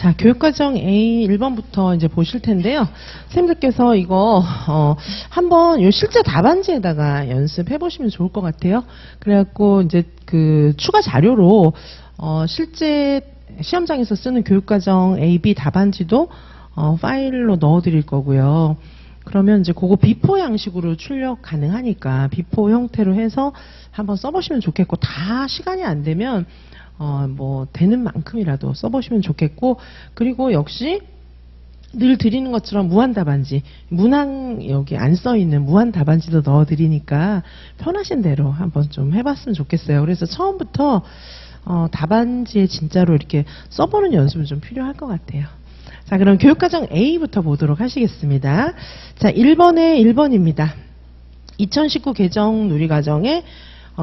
자, 교육과정 A 1번부터 이제 보실 텐데요. 선생님들께서 이거, 한번 요 실제 답안지에다가 연습해 보시면 좋을 것 같아요. 그래갖고 이제 그 추가 자료로, 실제 시험장에서 쓰는 교육과정 A, B 답안지도, 파일로 넣어 드릴 거고요. 그러면 이제 그거 비포 양식으로 출력 가능하니까 비포 형태로 해서 한번 써보시면 좋겠고, 다 시간이 안 되면 뭐 되는 만큼이라도 써보시면 좋겠고, 그리고 역시 늘 드리는 것처럼 무한 답안지, 문항 여기 안 써 있는 무한 답안지도 넣어 드리니까 편하신 대로 한번 좀 해봤으면 좋겠어요. 그래서 처음부터 답안지에 진짜로 이렇게 써보는 연습은 좀 필요할 것 같아요. 자, 그럼 교육과정 A부터 보도록 하시겠습니다. 자, 1번에 1번입니다. 2019 개정 누리과정에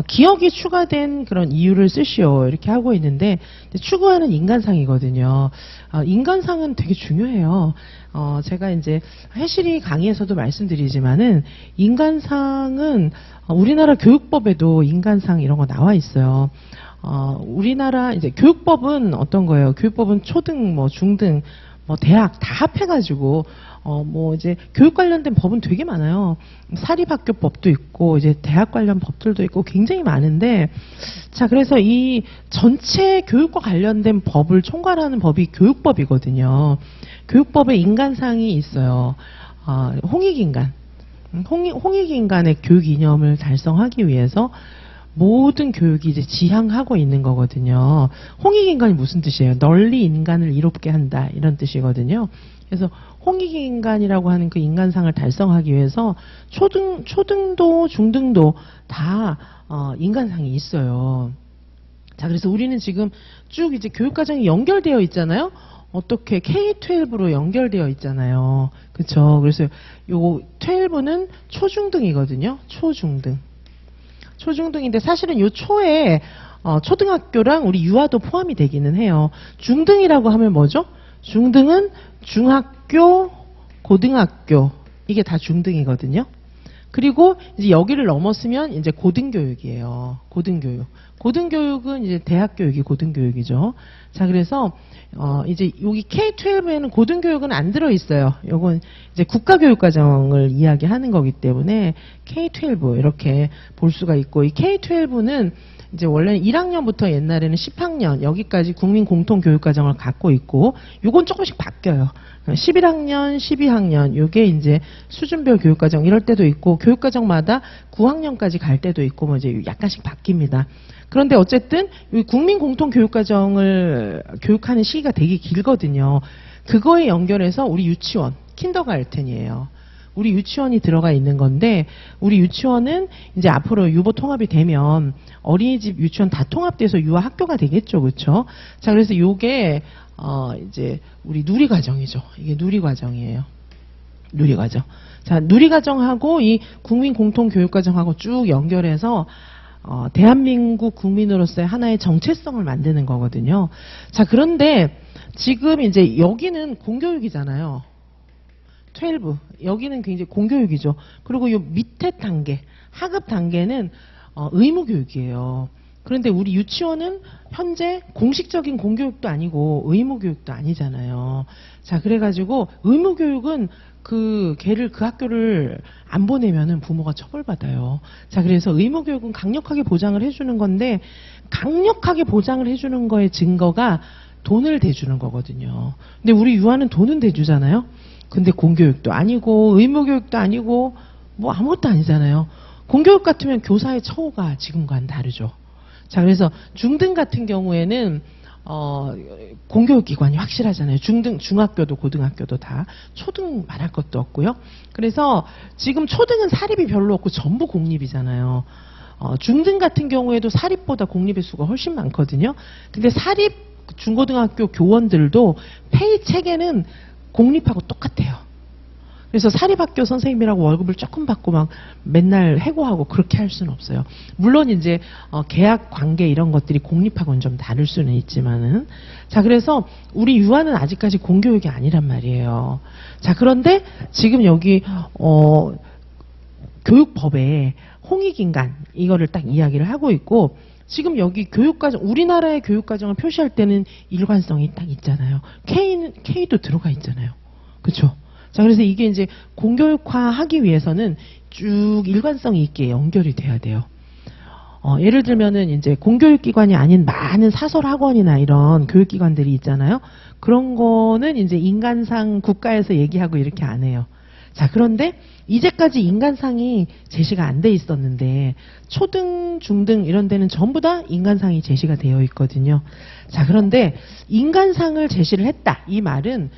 기억이 추가된 그런 이유를 쓰시오 이렇게 하고 있는데, 추구하는 인간상이거든요. 인간상은 되게 중요해요. 제가 이제 해실이 강의에서도 말씀드리지만은 인간상은 우리나라 교육법에도 인간상 이런 거 나와 있어요. 우리나라 이제 교육법은 어떤 거예요? 교육법은 초등, 뭐 중등, 뭐 대학 다 합해가지고 뭐 이제 교육 관련된 법은 되게 많아요. 사립학교 법도 있고 이제 대학 관련 법들도 있고 굉장히 많은데, 자, 그래서 이 전체 교육과 관련된 법을 총괄하는 법이 교육법이거든요. 교육법에 인간상이 있어요. 홍익인간, 홍익인간의 교육 이념을 달성하기 위해서 모든 교육이 이제 지향하고 있는 거거든요. 홍익인간이 무슨 뜻이에요? 널리 인간을 이롭게 한다, 이런 뜻이거든요. 그래서 홍익인간이라고 하는 그 인간상을 달성하기 위해서 초등도 중등도 다 인간상이 있어요. 자, 그래서 우리는 지금 쭉 이제 교육과정이 연결되어 있잖아요. 어떻게 K-12로 연결되어 있잖아요. 그렇죠? 그래서 요 12는 초중등이거든요. 초중등인데 사실은 요 초에 초등학교랑 우리 유아도 포함이 되기는 해요. 중등이라고 하면 뭐죠? 중등은 중학교, 고등학교, 이게 다 중등이거든요. 그리고 이제 여기를 넘었으면 이제 고등교육이에요. 고등교육은 이제 대학교육이 고등교육이죠. 자, 그래서 이제 여기 K-12에는 고등교육은 안 들어있어요. 요건 이제 국가교육과정을 이야기하는 거기 때문에 K-12 이렇게 볼 수가 있고, 이 K-12는 이제 원래는 1학년부터 옛날에는 10학년 여기까지 국민공통교육과정을 갖고 있고, 요건 조금씩 바뀌어요. 11학년, 12학년 요게 이제 수준별 교육과정 이럴 때도 있고, 교육과정마다 9학년까지 갈 때도 있고, 뭐 이제 약간씩 바뀝니다. 그런데 어쨌든 국민공통교육과정을 교육하는 시기가 되게 길거든요. 그거에 연결해서 우리 유치원, 킨더가르텐이에요. 우리 유치원이 들어가 있는 건데, 우리 유치원은 이제 앞으로 유보 통합이 되면 어린이집 유치원 다 통합돼서 유아 학교가 되겠죠. 그렇죠? 자, 그래서 요게 이제 우리 누리과정이죠. 이게 누리과정이에요. 누리과정. 자, 누리과정하고 이 국민공통교육과정하고 쭉 연결해서 대한민국 국민으로서의 하나의 정체성을 만드는 거거든요. 자, 그런데 지금 이제 여기는 공교육이잖아요. 12. 여기는 굉장히 공교육이죠. 그리고 요 밑에 단계, 하급 단계는 의무교육이에요. 그런데 우리 유치원은 현재 공식적인 공교육도 아니고 의무교육도 아니잖아요. 자, 그래가지고 의무교육은 걔를 그 학교를 안 보내면은 부모가 처벌받아요. 자, 그래서 의무교육은 강력하게 보장을 해주는 건데, 강력하게 보장을 해주는 거의 증거가 돈을 대주는 거거든요. 근데 우리 유아는 돈은 대주잖아요. 근데 공교육도 아니고 의무교육도 아니고 뭐 아무것도 아니잖아요. 공교육 같으면 교사의 처우가 지금과는 다르죠. 자, 그래서 중등 같은 경우에는 공교육기관이 확실하잖아요. 중학교도 고등학교도 다. 초등 말할 것도 없고요. 그래서 지금 초등은 사립이 별로 없고 전부 공립이잖아요. 중등 같은 경우에도 사립보다 공립의 수가 훨씬 많거든요. 근데 사립 중고등학교 교원들도 페이 체계는 공립하고 똑같아요. 그래서 사립학교 선생님이라고 월급을 조금 받고 막 맨날 해고하고 그렇게 할 수는 없어요. 물론 이제 계약 관계 이런 것들이 공립하고는 좀 다를 수는 있지만은, 자, 그래서 우리 유아는 아직까지 공교육이 아니란 말이에요. 자, 그런데 지금 여기 교육법에 홍익인간 이거를 딱 이야기를 하고 있고, 지금 여기 교육과정, 우리나라의 교육과정을 표시할 때는 일관성이 딱 있잖아요. K도 들어가 있잖아요. 그쵸? 자, 그래서 이게 이제 공교육화 하기 위해서는 쭉 일관성이 있게 연결이 돼야 돼요. 예를 들면은 이제 공교육기관이 아닌 많은 사설학원이나 이런 교육기관들이 있잖아요. 그런 거는 이제 인간상 국가에서 얘기하고 이렇게 안 해요. 자, 그런데 이제까지 인간상이 제시가 안 돼 있었는데 초등, 중등 이런 데는 전부 다 인간상이 제시가 되어 있거든요. 자, 그런데 인간상을 제시를 했다. 이 말은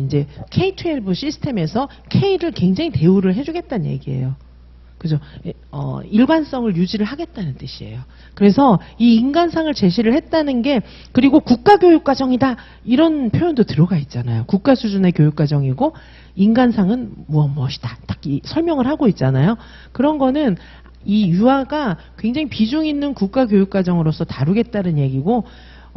이제 K-12 시스템에서 K를 굉장히 대우를 해주겠다는 얘기예요. 그죠? 일관성을 유지를 하겠다는 뜻이에요. 그래서 이 인간상을 제시를 했다는 게, 그리고 국가교육과정이다 이런 표현도 들어가 있잖아요. 국가 수준의 교육과정이고 인간상은 무엇이다 딱 설명을 하고 있잖아요. 그런 거는 이 유아가 굉장히 비중 있는 국가교육과정으로서 다루겠다는 얘기고,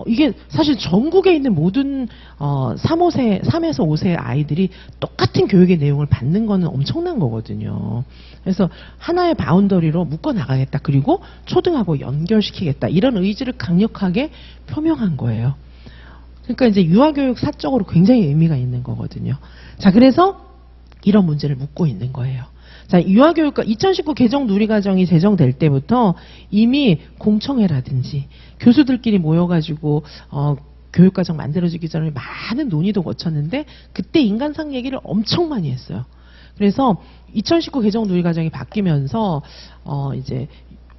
이게 사실 전국에 있는 모든 3에서 5세 아이들이 똑같은 교육의 내용을 받는 거는 엄청난 거거든요. 그래서 하나의 바운더리로 묶어나가겠다. 그리고 초등하고 연결시키겠다. 이런 의지를 강력하게 표명한 거예요. 그러니까 이제 유아교육 사적으로 굉장히 의미가 있는 거거든요. 자, 그래서 이런 문제를 묻고 있는 거예요. 자, 유아교육과 2019 개정 누리과정이 제정될 때부터 이미 공청회라든지 교수들끼리 모여가지고 교육과정 만들어지기 전에 많은 논의도 거쳤는데 그때 인간상 얘기를 엄청 많이 했어요. 그래서 2019 개정 누리과정이 바뀌면서 이제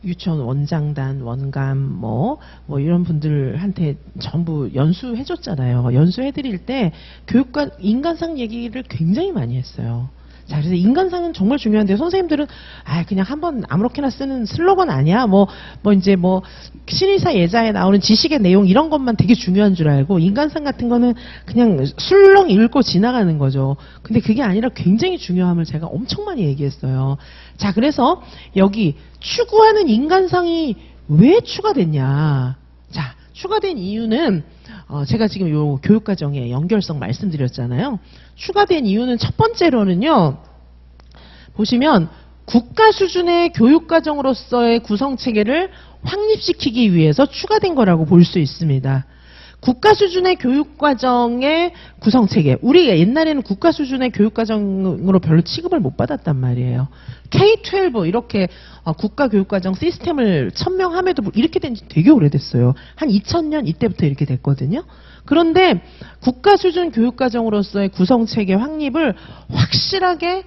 유치원 원장단, 원감 뭐 이런 분들한테 전부 연수해줬잖아요. 연수해드릴 때 교육과 인간상 얘기를 굉장히 많이 했어요. 자, 그래서 인간상은 정말 중요한데 선생님들은 그냥 한번 아무렇게나 쓰는 슬로건 아니야. 이제 신의사 예자에 나오는 지식의 내용 이런 것만 되게 중요한 줄 알고 인간상 같은 거는 그냥 술렁 읽고 지나가는 거죠. 근데 그게 아니라 굉장히 중요함을 제가 엄청 많이 얘기했어요. 자, 그래서 여기 추구하는 인간상이 왜 추가됐냐. 자, 추가된 이유는 제가 지금 요 교육과정의 연결성 말씀드렸잖아요. 추가된 이유는 첫 번째로는요. 보시면 국가 수준의 교육과정으로서의 구성체계를 확립시키기 위해서 추가된 거라고 볼 수 있습니다. 국가 수준의 교육과정의 구성체계. 우리 옛날에는 국가 수준의 교육과정으로 별로 취급을 못 받았단 말이에요. K-12 이렇게 국가 교육과정 시스템을 천명함에도 이렇게 된 지 되게 오래됐어요. 한 2000년 이때부터 이렇게 됐거든요. 그런데 국가 수준 교육과정으로서의 구성체계 확립을 확실하게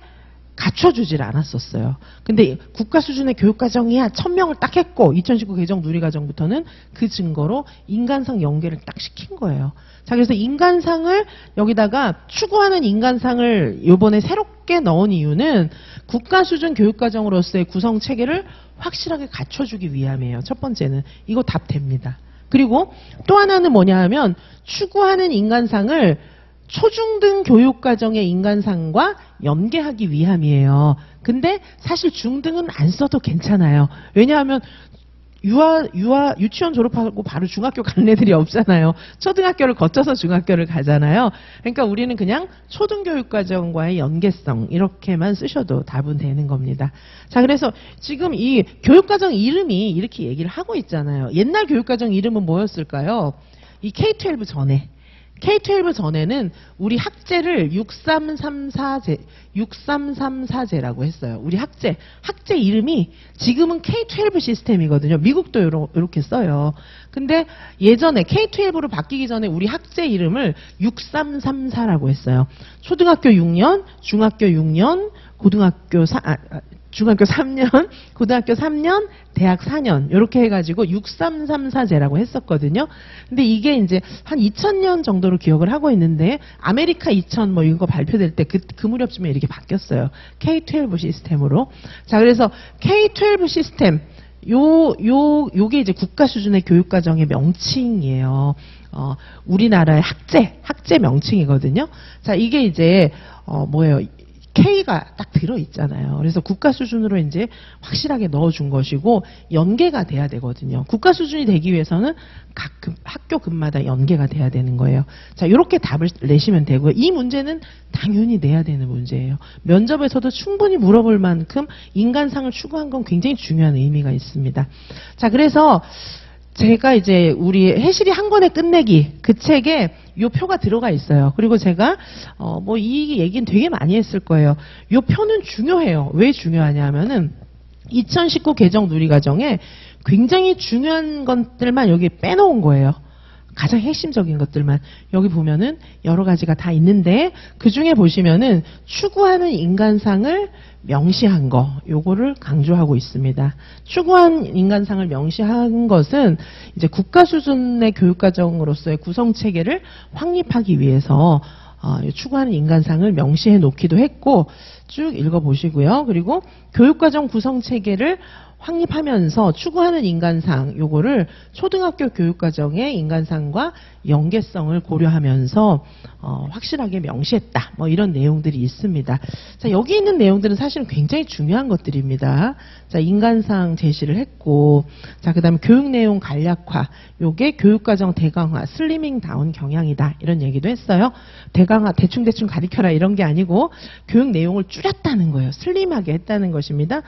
갖춰주질 않았었어요. 근데 국가 수준의 교육과정이야 천명을 딱 했고 2019 개정 누리과정부터는 그 증거로 인간상 연계를 딱 시킨 거예요. 자, 그래서 인간상을 여기다가 추구하는 인간상을 이번에 새롭게 넣은 이유는 국가 수준 교육과정으로서의 구성체계를 확실하게 갖춰주기 위함이에요. 첫 번째는 이거 답 됩니다. 그리고 또 하나는 뭐냐 하면 추구하는 인간상을 초중등 교육과정의 인간상과 연계하기 위함이에요. 근데 사실 중등은 안 써도 괜찮아요. 왜냐하면 유치원 졸업하고 바로 중학교 가는 애들이 없잖아요. 초등학교를 거쳐서 중학교를 가잖아요. 그러니까 우리는 그냥 초등교육과정과의 연계성 이렇게만 쓰셔도 답은 되는 겁니다. 자, 그래서 지금 이 교육과정 이름이 이렇게 얘기를 하고 있잖아요. 옛날 교육과정 이름은 뭐였을까요? 이 K-12 전에. K-12 전에는 우리 학제를 6334제라고 했어요. 우리 학제 이름이 지금은 K-12 시스템이거든요. 미국도 이렇게 써요. 근데 예전에 K-12로 바뀌기 전에 우리 학제 이름을 6334라고 했어요. 초등학교 6년, 중학교 6년, 중학교 3년, 고등학교 3년, 대학 4년 이렇게 해가지고 6334제라고 했었거든요. 근데 이게 이제 한 2000년 정도로 기억을 하고 있는데 아메리카 2000 이거 발표될 때 그 무렵쯤에 이렇게 바뀌었어요. K-12 시스템으로. 자, 그래서 K-12 시스템 요게 이제 국가 수준의 교육과정의 명칭이에요. 우리나라의 학제 명칭이거든요. 자, 이게 이제 뭐예요? K가 딱 들어있잖아요. 그래서 국가 수준으로 이제 확실하게 넣어준 것이고 연계가 돼야 되거든요. 국가 수준이 되기 위해서는 각 학교급마다 연계가 돼야 되는 거예요. 자, 이렇게 답을 내시면 되고요. 이 문제는 당연히 내야 되는 문제예요. 면접에서도 충분히 물어볼 만큼 인간상을 추구한 건 굉장히 중요한 의미가 있습니다. 자, 그래서 제가 이제 우리 해실이 한 권에 끝내기 그 책에 요 표가 들어가 있어요. 그리고 제가 뭐 이 얘기는 되게 많이 했을 거예요. 요 표는 중요해요. 왜 중요하냐면은 2019 개정 누리과정에 굉장히 중요한 것들만 여기 빼놓은 거예요. 가장 핵심적인 것들만. 여기 보면은 여러 가지가 다 있는데 그 중에 보시면은 추구하는 인간상을 명시한 거, 요거를 강조하고 있습니다. 추구한 인간상을 명시한 것은 이제 국가 수준의 교육과정으로서의 구성체계를 확립하기 위해서 추구하는 인간상을 명시해 놓기도 했고, 쭉 읽어보시고요. 그리고 교육과정 구성체계를 확립하면서 추구하는 인간상, 요거를 초등학교 교육과정의 인간상과 연계성을 고려하면서 확실하게 명시했다. 뭐 이런 내용들이 있습니다. 자, 여기 있는 내용들은 사실은 굉장히 중요한 것들입니다. 자, 인간상 제시를 했고, 자, 그 다음에 교육 내용 간략화, 요게 교육과정 대강화, 슬리밍 다운 경향이다. 이런 얘기도 했어요. 대강화, 대충대충 가리켜라 이런 게 아니고 교육 내용을 줄였다는 거예요. 슬림하게 했다는 것입니다.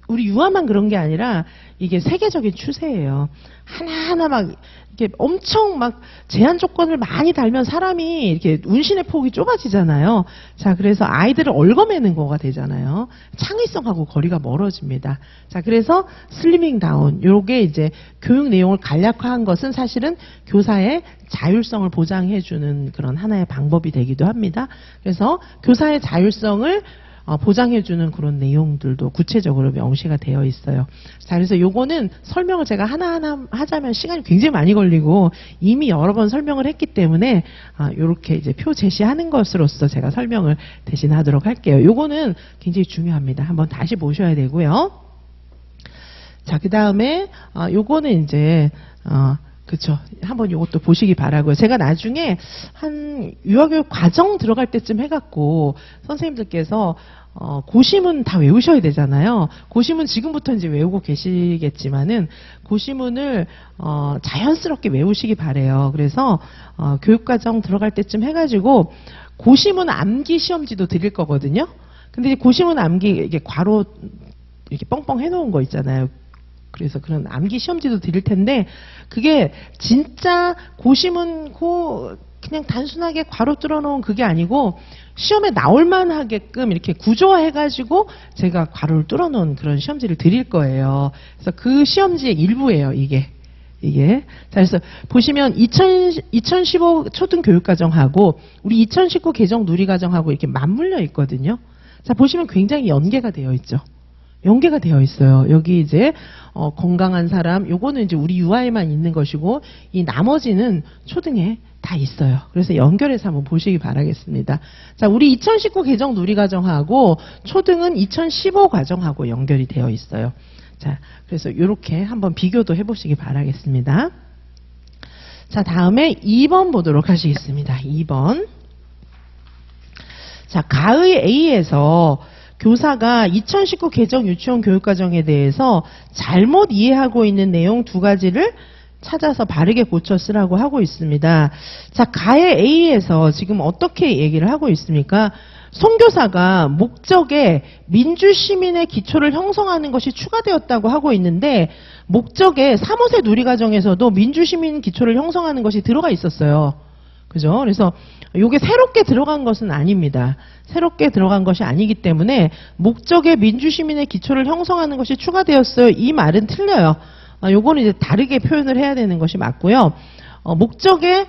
우리 유아만 그런 게 아니라 이게 세계적인 추세예요. 하나하나 막 이렇게 엄청 막 제한 조건을 많이 달면 사람이 이렇게 운신의 폭이 좁아지잖아요. 자, 그래서 아이들을 얽어매는 거가 되잖아요. 창의성하고 거리가 멀어집니다. 자, 그래서 슬리밍 다운, 요게 이제 교육 내용을 간략화한 것은 사실은 교사의 자율성을 보장해주는 그런 하나의 방법이 되기도 합니다. 그래서 교사의 자율성을 보장해주는 그런 내용들도 구체적으로 명시가 되어 있어요. 자, 그래서 요거는 설명을 제가 하나하나 하자면 시간이 굉장히 많이 걸리고 이미 여러 번 설명을 했기 때문에 요렇게 이제 표 제시하는 것으로서 제가 설명을 대신하도록 할게요. 요거는 굉장히 중요합니다. 한번 다시 보셔야 되고요. 자, 그 다음에 요거는 이제 그쵸. 한번 요것도 보시기 바라고요. 제가 나중에 한 유아교육 과정 들어갈 때쯤 해갖고 선생님들께서 고시문 다 외우셔야 되잖아요. 고시문 지금부터 이제 외우고 계시겠지만은 고시문을 자연스럽게 외우시기 바래요. 그래서 교육과정 들어갈 때쯤 해가지고 고시문 암기 시험지도 드릴 거거든요. 근데 고시문 암기 이게 괄호 이렇게 뻥뻥 해놓은 거 있잖아요. 그래서 그런 암기 시험지도 드릴 텐데 그게 진짜 고시문 그냥 단순하게 괄호 뚫어놓은 그게 아니고 시험에 나올만 하게끔 이렇게 구조화해가지고 제가 괄호를 뚫어놓은 그런 시험지를 드릴 거예요. 그래서 그 시험지의 일부예요, 이게. 자, 그래서 보시면 2015 초등교육과정하고 우리 2019 개정 누리과정하고 이렇게 맞물려 있거든요. 자, 보시면 굉장히 연계가 되어 있죠. 연계가 되어 있어요. 여기 이제 건강한 사람, 요거는 이제 우리 유아에만 있는 것이고 이 나머지는 초등에 다 있어요. 그래서 연결해서 한번 보시기 바라겠습니다. 자, 우리 2019 개정 누리과정하고 초등은 2015 과정하고 연결이 되어 있어요. 자, 그래서 이렇게 한번 비교도 해보시기 바라겠습니다. 자, 다음에 2번 보도록 하시겠습니다. 2번. 자, 가의 A에서 교사가 2019 개정 유치원 교육과정에 대해서 잘못 이해하고 있는 내용 두 가지를 찾아서 바르게 고쳐 쓰라고 하고 있습니다. 자, 가의 A에서 지금 어떻게 얘기를 하고 있습니까? 송 교사가 목적에 민주시민의 기초를 형성하는 것이 추가되었다고 하고 있는데 목적에 3호세 누리과정에서도 민주시민 기초를 형성하는 것이 들어가 있었어요. 그죠? 그래서 이게 새롭게 들어간 것은 아닙니다. 새롭게 들어간 것이 아니기 때문에 목적에 민주시민의 기초를 형성하는 것이 추가되었어요. 이 말은 틀려요. 요거는 이제 다르게 표현을 해야 되는 것이 맞고요. 목적에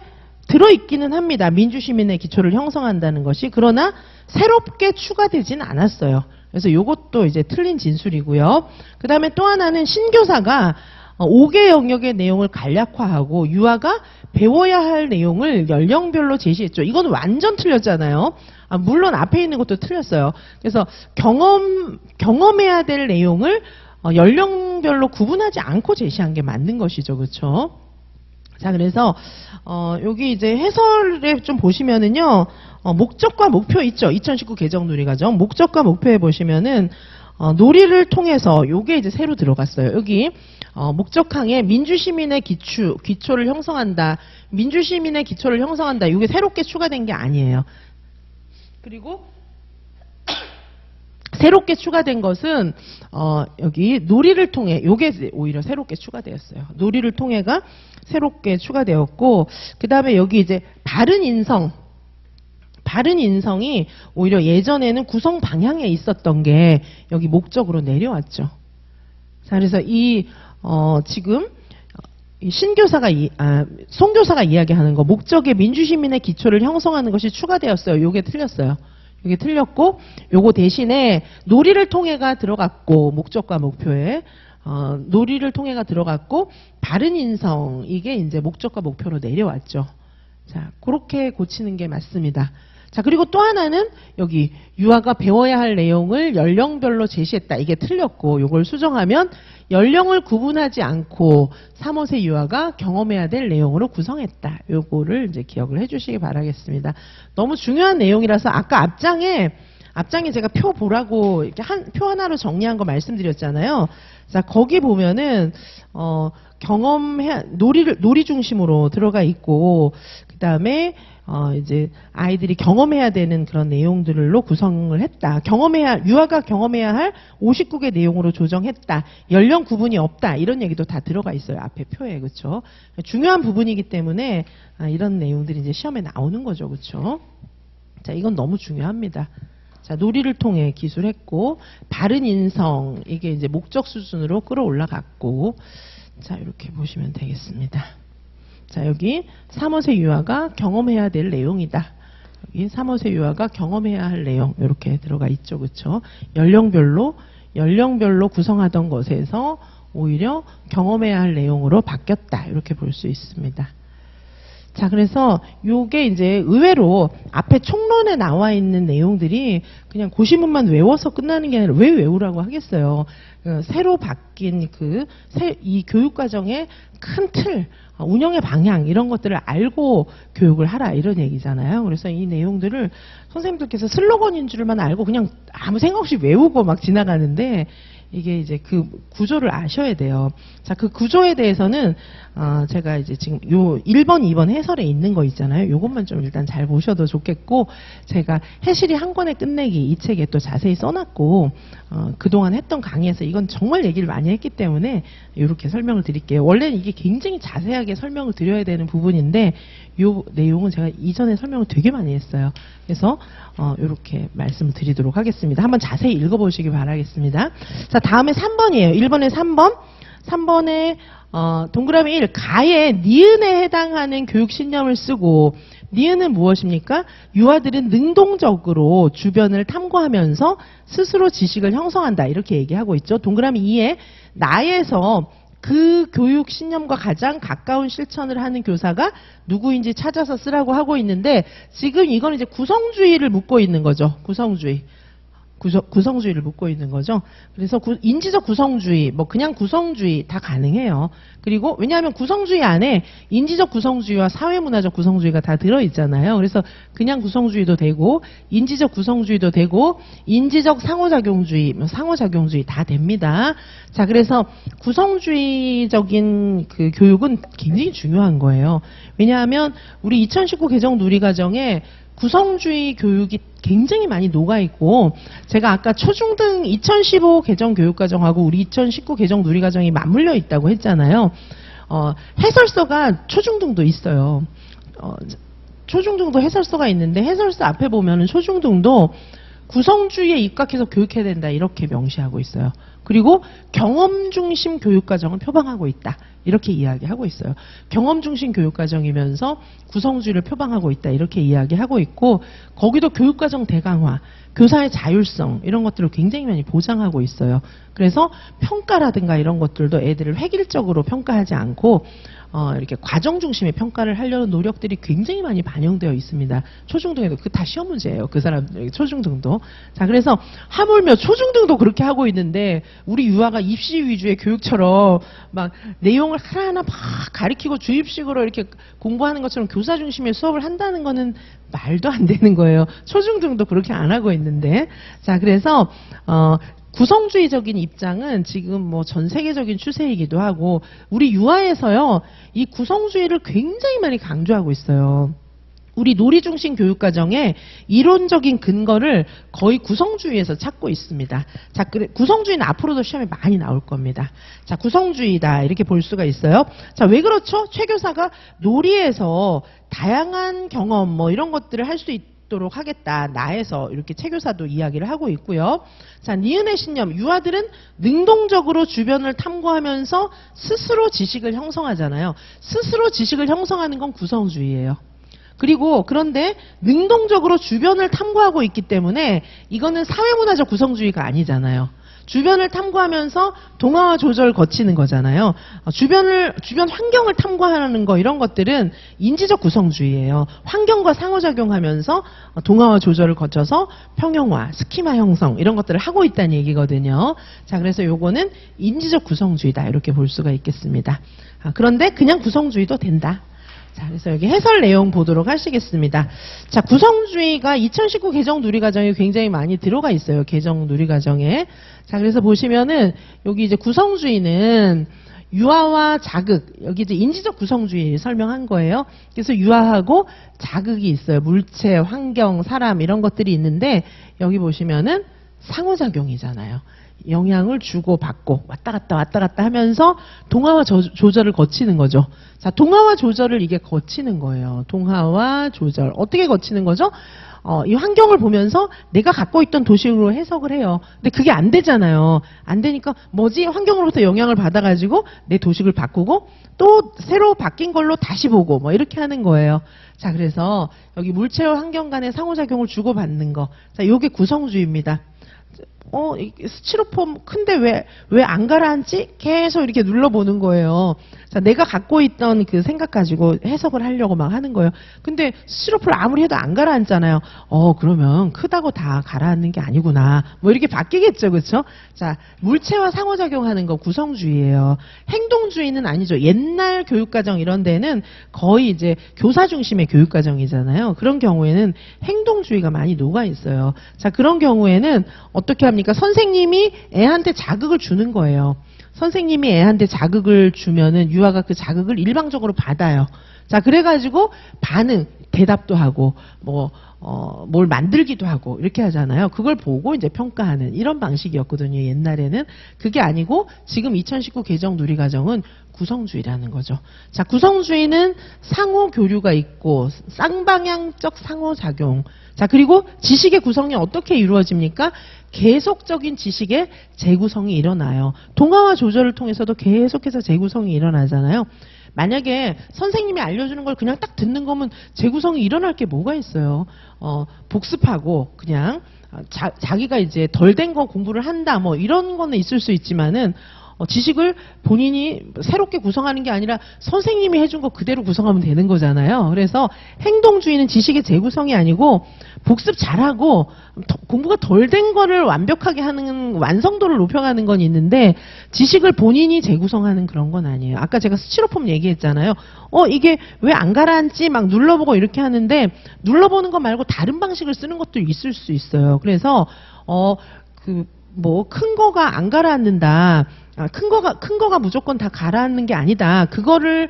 들어있기는 합니다. 민주시민의 기초를 형성한다는 것이. 그러나 새롭게 추가되진 않았어요. 그래서 요것도 이제 틀린 진술이고요. 그 다음에 또 하나는 신교사가 5개 영역의 내용을 간략화하고 유아가 배워야 할 내용을 연령별로 제시했죠. 이건 완전 틀렸잖아요. 물론 앞에 있는 것도 틀렸어요. 그래서 경험해야 될 내용을 연령별로 구분하지 않고 제시한 게 맞는 것이죠. 그렇죠? 자, 그래서 여기 이제 해설에 좀 보시면은요. 목적과 목표 있죠. 2019 개정 누리과정. 목적과 목표에 보시면은 놀이를 통해서 요게 이제 새로 들어갔어요. 여기 목적항에 민주시민의 기초를 형성한다. 민주시민의 기초를 형성한다. 이게 새롭게 추가된 게 아니에요. 그리고 새롭게 추가된 것은 여기 놀이를 통해 요게 오히려 새롭게 추가되었어요. 놀이를 통해가 새롭게 추가되었고 그다음에 여기 이제 바른 인성이 오히려 예전에는 구성 방향에 있었던 게 여기 목적으로 내려왔죠. 자, 그래서 지금 송교사가 이야기하는 거 목적의 민주시민의 기초를 형성하는 것이 추가되었어요. 요게 틀렸어요. 이게 틀렸고 요거 대신에 놀이를 통해가 들어갔고 목적과 목표에 놀이를 통해가 들어갔고 바른 인성 이게 이제 목적과 목표로 내려왔죠. 자, 그렇게 고치는 게 맞습니다. 자, 그리고 또 하나는 여기 유아가 배워야 할 내용을 연령별로 제시했다. 이게 틀렸고 요걸 수정하면 연령을 구분하지 않고 3, 5세 유아가 경험해야 될 내용으로 구성했다. 요거를 이제 기억을 해주시기 바라겠습니다. 너무 중요한 내용이라서 아까 앞장에 제가 표 보라고 이렇게 표 하나로 정리한 거 말씀드렸잖아요. 자, 거기 보면은 놀이 중심으로 들어가 있고 그다음에 이제 아이들이 경험해야 되는 그런 내용들로 구성을 했다. 유아가 경험해야 할 59개 내용으로 조정했다. 연령 구분이 없다. 이런 얘기도 다 들어가 있어요. 앞에 표에. 그렇죠? 중요한 부분이기 때문에 이런 내용들이 이제 시험에 나오는 거죠. 그렇죠? 자, 이건 너무 중요합니다. 자, 놀이를 통해 기술했고 바른 인성 이게 이제 목적 수준으로 끌어올라갔고 자, 이렇게 보시면 되겠습니다. 자, 여기 3, 5세 유아가 경험해야 될 내용이다. 여기 3, 5세 유아가 경험해야 할 내용 이렇게 들어가 있죠. 그렇죠? 연령별로 구성하던 것에서 오히려 경험해야 할 내용으로 바뀌었다. 이렇게 볼 수 있습니다. 자, 그래서 요게 이제 의외로 앞에 총론에 나와 있는 내용들이 그냥 고시문만 외워서 끝나는 게 아니라 왜 외우라고 하겠어요. 새로 바뀐 이 교육과정의 큰 틀, 운영의 방향 이런 것들을 알고 교육을 하라 이런 얘기잖아요. 그래서 이 내용들을 선생님들께서 슬로건인 줄만 알고 그냥 아무 생각 없이 외우고 막 지나가는데 이게 이제 그 구조를 아셔야 돼요. 자, 그 구조에 대해서는 제가 이제 지금 요 1번, 2번 해설에 있는 거 있잖아요. 요것만 좀 일단 잘 보셔도 좋겠고 제가 해실이 한 권에 끝내기 이 책에 또 자세히 써놨고 그동안 했던 강의에서 이건 정말 얘기를 많이 했기 때문에 이렇게 설명을 드릴게요. 원래는 이게 굉장히 자세하게 설명을 드려야 되는 부분인데 요 내용은 제가 이전에 설명을 되게 많이 했어요. 그래서 이렇게 말씀을 드리도록 하겠습니다. 한번 자세히 읽어보시기 바라겠습니다. 자, 다음에 3번이에요. 1번에 3번. 3번에 동그라미 1. 가에 니은에 해당하는 교육신념을 쓰고 니은은 무엇입니까? 유아들은 능동적으로 주변을 탐구하면서 스스로 지식을 형성한다. 이렇게 얘기하고 있죠. 동그라미 2에 나에서 그 교육 신념과 가장 가까운 실천을 하는 교사가 누구인지 찾아서 쓰라고 하고 있는데 지금 이건 이제 구성주의를 묻고 있는 거죠. 구성주의를 묻고 있는 거죠. 그래서 인지적 구성주의, 뭐 그냥 구성주의 다 가능해요. 그리고 왜냐하면 구성주의 안에 인지적 구성주의와 사회문화적 구성주의가 다 들어있잖아요. 그래서 그냥 구성주의도 되고 인지적 구성주의도 되고 인지적 상호작용주의, 상호작용주의 다 됩니다. 자, 그래서 구성주의적인 그 교육은 굉장히 중요한 거예요. 왜냐하면 우리 2019 개정 누리과정에 구성주의 교육이 굉장히 많이 녹아있고 제가 아까 초중등 2015 개정 교육과정하고 우리 2019 개정 누리과정이 맞물려 있다고 했잖아요. 해설서가 초중등도 있어요. 초중등도 해설서가 있는데 해설서 앞에 보면은 초중등도 구성주의에 입각해서 교육해야 된다 이렇게 명시하고 있어요. 그리고 경험 중심 교육과정을 표방하고 있다. 이렇게 이야기하고 있어요. 경험 중심 교육과정이면서 구성주의를 표방하고 있다. 이렇게 이야기하고 있고 거기도 교육과정 대강화, 교사의 자율성 이런 것들을 굉장히 많이 보장하고 있어요. 그래서 평가라든가 이런 것들도 애들을 획일적으로 평가하지 않고 이렇게 과정 중심의 평가를 하려는 노력들이 굉장히 많이 반영되어 있습니다. 초중등에도 그 다 시험 문제예요. 그 사람 초중등도. 자, 그래서 하물며 초중등도 그렇게 하고 있는데 우리 유아가 입시 위주의 교육처럼 막 내용을 하나하나 막 가리키고 주입식으로 이렇게 공부하는 것처럼 교사 중심의 수업을 한다는 거는 말도 안 되는 거예요. 초중등도 그렇게 안 하고 있는데. 자, 그래서 구성주의적인 입장은 지금 뭐 전 세계적인 추세이기도 하고 우리 유아에서요 이 구성주의를 굉장히 많이 강조하고 있어요. 우리 놀이 중심 교육과정의 이론적인 근거를 거의 구성주의에서 찾고 있습니다. 자, 구성주의는 앞으로도 시험에 많이 나올 겁니다. 자, 구성주의다 이렇게 볼 수가 있어요. 자, 왜 그렇죠? 최 교사가 놀이에서 다양한 경험 뭐 이런 것들을 할 수 있도록 하겠다. 나에서 이렇게 최 교사도 이야기를 하고 있고요. 자, 니은의 신념. 유아들은 능동적으로 주변을 탐구하면서 스스로 지식을 형성하잖아요. 스스로 지식을 형성하는 건 구성주의예요. 그리고 그런데 능동적으로 주변을 탐구하고 있기 때문에 이거는 사회문화적 구성주의가 아니잖아요. 주변을 탐구하면서 동화와 조절을 거치는 거잖아요. 주변 환경을 탐구하는 거 이런 것들은 인지적 구성주의예요. 환경과 상호작용하면서 동화와 조절을 거쳐서 평형화, 스키마 형성 이런 것들을 하고 있다는 얘기거든요. 자, 그래서 요거는 인지적 구성주의다 이렇게 볼 수가 있겠습니다. 그런데 그냥 구성주의도 된다. 자, 그래서 여기 해설 내용 보도록 하시겠습니다. 자, 구성주의가 2019 개정 누리과정에 굉장히 많이 들어가 있어요. 개정 누리과정에. 자, 그래서 보시면은 여기 이제 구성주의는 유아와 자극, 여기 이제 인지적 구성주의 설명한 거예요. 그래서 유아하고 자극이 있어요. 물체, 환경, 사람 이런 것들이 있는데 여기 보시면은 상호작용이잖아요. 영향을 주고 받고 왔다 갔다 하면서 동화와 조절을 거치는 거죠. 자, 동화와 조절을 이게 거치는 거예요. 동화와 조절. 어떻게 거치는 거죠? 이 환경을 보면서 내가 갖고 있던 도식으로 해석을 해요. 근데 그게 안 되잖아요. 안 되니까 뭐지? 환경으로부터 영향을 받아가지고 내 도식을 바꾸고 또 새로 바뀐 걸로 다시 보고 뭐 이렇게 하는 거예요. 자, 그래서 여기 물체와 환경 간의 상호작용을 주고받는 거. 자, 요게 구성주의입니다. 스티로폼 큰데 왜 안 가라앉지? 계속 이렇게 눌러보는 거예요. 자, 내가 갖고 있던 그 생각 가지고 해석을 하려고 막 하는 거예요. 근데 스티로폼을 아무리 해도 안 가라앉잖아요. 그러면 크다고 다 가라앉는 게 아니구나. 뭐 이렇게 바뀌겠죠. 그렇죠? 자, 물체와 상호작용하는 거 구성주의예요. 행동주의는 아니죠. 옛날 교육과정 이런 데는 거의 이제 교사 중심의 교육과정이잖아요. 그런 경우에는 행동주의가 많이 녹아 있어요. 자, 그런 경우에는 어떻게 합니까? 선생님이 애한테 자극을 주는 거예요. 선생님이 애한테 자극을 주면은 유아가 그 자극을 일방적으로 받아요. 자, 그래가지고 반응, 대답도 하고 뭘 만들기도 하고 이렇게 하잖아요. 그걸 보고 이제 평가하는 이런 방식이었거든요. 옛날에는. 그게 아니고 지금 2019 개정 누리과정은 구성주의라는 거죠. 자, 구성주의는 상호 교류가 있고 쌍방향적 상호작용. 자, 그리고 지식의 구성이 어떻게 이루어집니까? 계속적인 지식의 재구성이 일어나요. 동화와 조절을 통해서도 계속해서 재구성이 일어나잖아요. 만약에 선생님이 알려주는 걸 그냥 딱 듣는 거면 재구성이 일어날 게 뭐가 있어요. 복습하고 그냥 자기가 이제 덜 된 거 공부를 한다 뭐 이런 거는 있을 수 있지만은 지식을 본인이 새롭게 구성하는 게 아니라 선생님이 해준 거 그대로 구성하면 되는 거잖아요. 그래서 행동주의는 지식의 재구성이 아니고 복습 잘하고 공부가 덜 된 거를 완벽하게 하는 완성도를 높여가는 건 있는데 지식을 본인이 재구성하는 그런 건 아니에요. 아까 제가 스티로폼 얘기했잖아요. 이게 왜 안 가라앉지? 막 눌러보고 이렇게 하는데 눌러보는 거 말고 다른 방식을 쓰는 것도 있을 수 있어요. 그래서 큰 거가 안 가라앉는다. 큰 거가 무조건 다 가라앉는 게 아니다. 그거를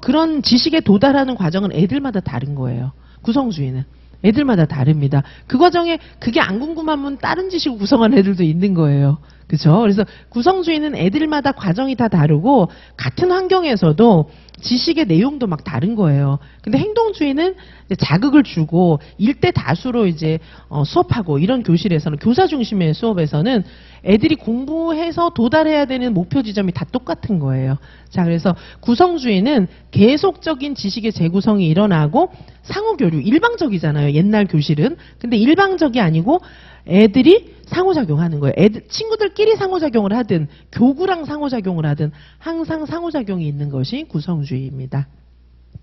그런 지식에 도달하는 과정은 애들마다 다른 거예요. 구성주의는. 애들마다 다릅니다. 그 과정에 그게 안 궁금하면 다른 지식을 구성하는 애들도 있는 거예요. 그렇죠? 그래서 구성주의는 애들마다 과정이 다 다르고 같은 환경에서도 지식의 내용도 막 다른 거예요. 근데 행동주의는 이제 자극을 주고 일대 다수로 이제 수업하고 이런 교실에서는 교사 중심의 수업에서는 애들이 공부해서 도달해야 되는 목표 지점이 다 똑같은 거예요. 자, 그래서 구성주의는 계속적인 지식의 재구성이 일어나고 상호교류, 일방적이잖아요. 옛날 교실은. 근데 일방적이 아니고 애들이 상호작용하는 거예요. 친구들끼리 상호작용을 하든 교구랑 상호작용을 하든 항상 상호작용이 있는 것이 구성주의입니다.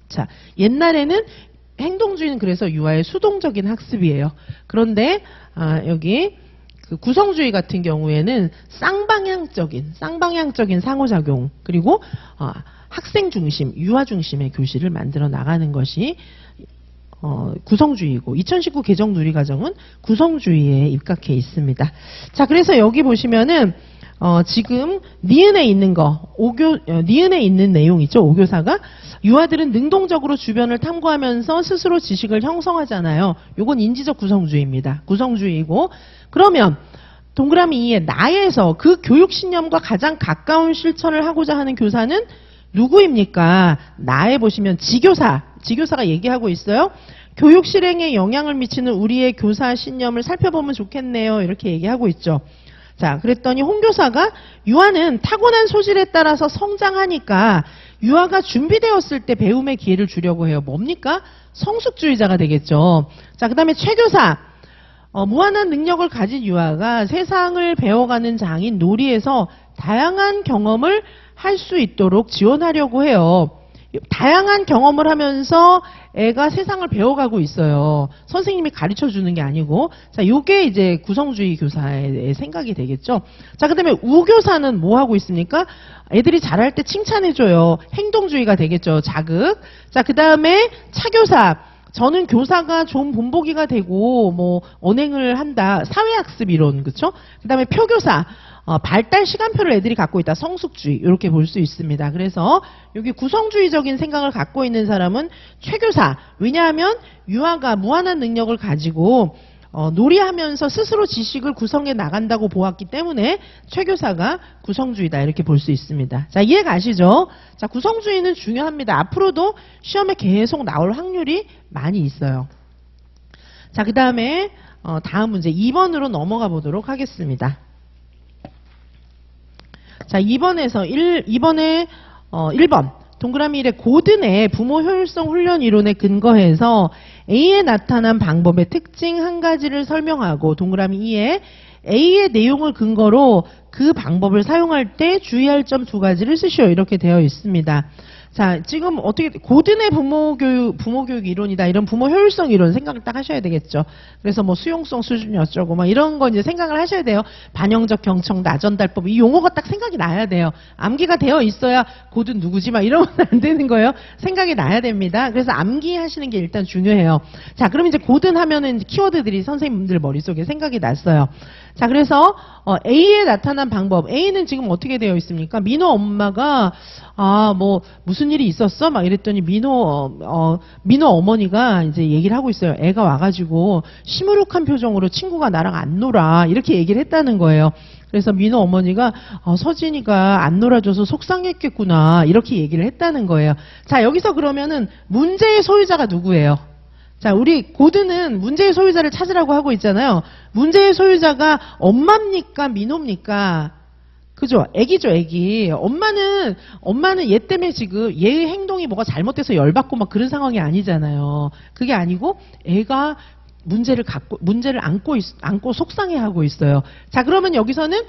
자, 옛날에는 행동주의는 그래서 유아의 수동적인 학습이에요. 그런데 여기 그 구성주의 같은 경우에는 쌍방향적인 상호작용 그리고 학생 중심, 유아 중심의 교실을 만들어 나가는 것이 구성주의이고 2019 개정 누리과정은 구성주의에 입각해 있습니다. 자, 그래서 여기 보시면은 지금 니은에 있는 니은에 있는 내용 있죠. 5교사가 유아들은 능동적으로 주변을 탐구하면서 스스로 지식을 형성하잖아요. 요건 인지적 구성주의입니다. 구성주의이고, 그러면 동그라미 2에 나에서 그 교육신념과 가장 가까운 실천을 하고자 하는 교사는 누구입니까? 나에 보시면 지교사가 얘기하고 있어요. 교육 실행에 영향을 미치는 우리의 교사 신념을 살펴보면 좋겠네요. 이렇게 얘기하고 있죠. 자, 그랬더니 홍교사가 유아는 타고난 소질에 따라서 성장하니까 유아가 준비되었을 때 배움의 기회를 주려고 해요. 뭡니까? 성숙주의자가 되겠죠. 자, 그 다음에 최교사. 무한한 능력을 가진 유아가 세상을 배워가는 장인 놀이에서 다양한 경험을 할 수 있도록 지원하려고 해요. 다양한 경험을 하면서 애가 세상을 배워가고 있어요. 선생님이 가르쳐 주는 게 아니고. 자, 요게 이제 구성주의 교사의 생각이 되겠죠. 자, 그 다음에 우교사는 뭐 하고 있습니까? 애들이 잘할 때 칭찬해줘요. 행동주의가 되겠죠. 자극. 자, 그 다음에 차교사. 저는 교사가 좋은 본보기가 되고 뭐 언행을 한다. 사회학습 이론, 그렇죠? 그다음에 표교사. 발달 시간표를 애들이 갖고 있다. 성숙주의. 이렇게 볼 수 있습니다. 그래서 여기 구성주의적인 생각을 갖고 있는 사람은 최교사. 왜냐하면 유아가 무한한 능력을 가지고 놀이하면서 스스로 지식을 구성해 나간다고 보았기 때문에 최교사가 구성주의다. 이렇게 볼 수 있습니다. 자, 이해 가시죠? 자, 구성주의는 중요합니다. 앞으로도 시험에 계속 나올 확률이 많이 있어요. 자, 그 다음에 다음 문제 2번으로 넘어가 보도록 하겠습니다. 자, 2번에 1번 동그라미 1에 고든의 부모 효율성 훈련 이론에 근거해서 A에 나타난 방법의 특징 한 가지를 설명하고 동그라미 2에 A의 내용을 근거로 그 방법을 사용할 때 주의할 점 2가지를 쓰시오. 이렇게 되어 있습니다. 자, 지금 어떻게 고든의 부모교육 이론이다. 이런 부모 효율성 이론 생각을 딱 하셔야 되겠죠. 그래서 뭐 수용성 수준이 어쩌고 막 이런 거 이제 생각을 하셔야 돼요. 반영적 경청, 나전달법 이 용어가 딱 생각이 나야 돼요. 암기가 되어 있어야 고든 누구지 막 이러면 안 되는 거예요. 생각이 나야 됩니다. 그래서 암기하시는 게 일단 중요해요. 자, 그럼 이제 고든 하면은 키워드들이 선생님들 머릿속에 생각이 났어요. 자, 그래서 A에 나타난 방법. A는 지금 어떻게 되어 있습니까? 민호 엄마가 뭐 무슨 일이 있었어? 막 이랬더니 민호 어머니가 이제 얘기를 하고 있어요. 애가 와가지고 시무룩한 표정으로 친구가 나랑 안 놀아 이렇게 얘기를 했다는 거예요. 그래서 민호 어머니가 서진이가 안 놀아줘서 속상했겠구나 이렇게 얘기를 했다는 거예요. 자, 여기서 그러면은 문제의 소유자가 누구예요? 자, 우리 고든은 문제의 소유자를 찾으라고 하고 있잖아요. 문제의 소유자가 엄마입니까? 민호입니까? 그죠? 애기죠, 애기. 엄마는 얘 때문에 지금 얘의 행동이 뭐가 잘못돼서 열받고 막 그런 상황이 아니잖아요. 그게 아니고 애가 문제를 안고 속상해하고 있어요. 자, 그러면 여기서는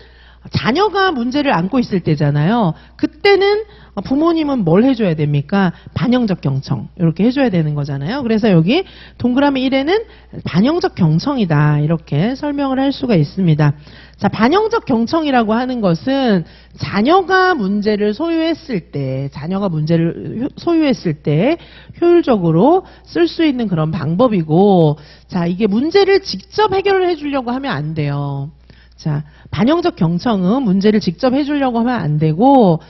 자녀가 문제를 안고 있을 때잖아요. 그때는 부모님은 뭘 해줘야 됩니까? 반영적 경청. 이렇게 해줘야 되는 거잖아요. 그래서 여기 동그라미 1에는 반영적 경청이다. 이렇게 설명을 할 수가 있습니다. 자, 반영적 경청이라고 하는 것은 자녀가 문제를 소유했을 때 효율적으로 쓸 수 있는 그런 방법이고, 자, 이게 문제를 직접 해결을 해주려고 하면 안 돼요. 자, 반영적 경청은 문제를 직접 해주려고 하면 안 되고,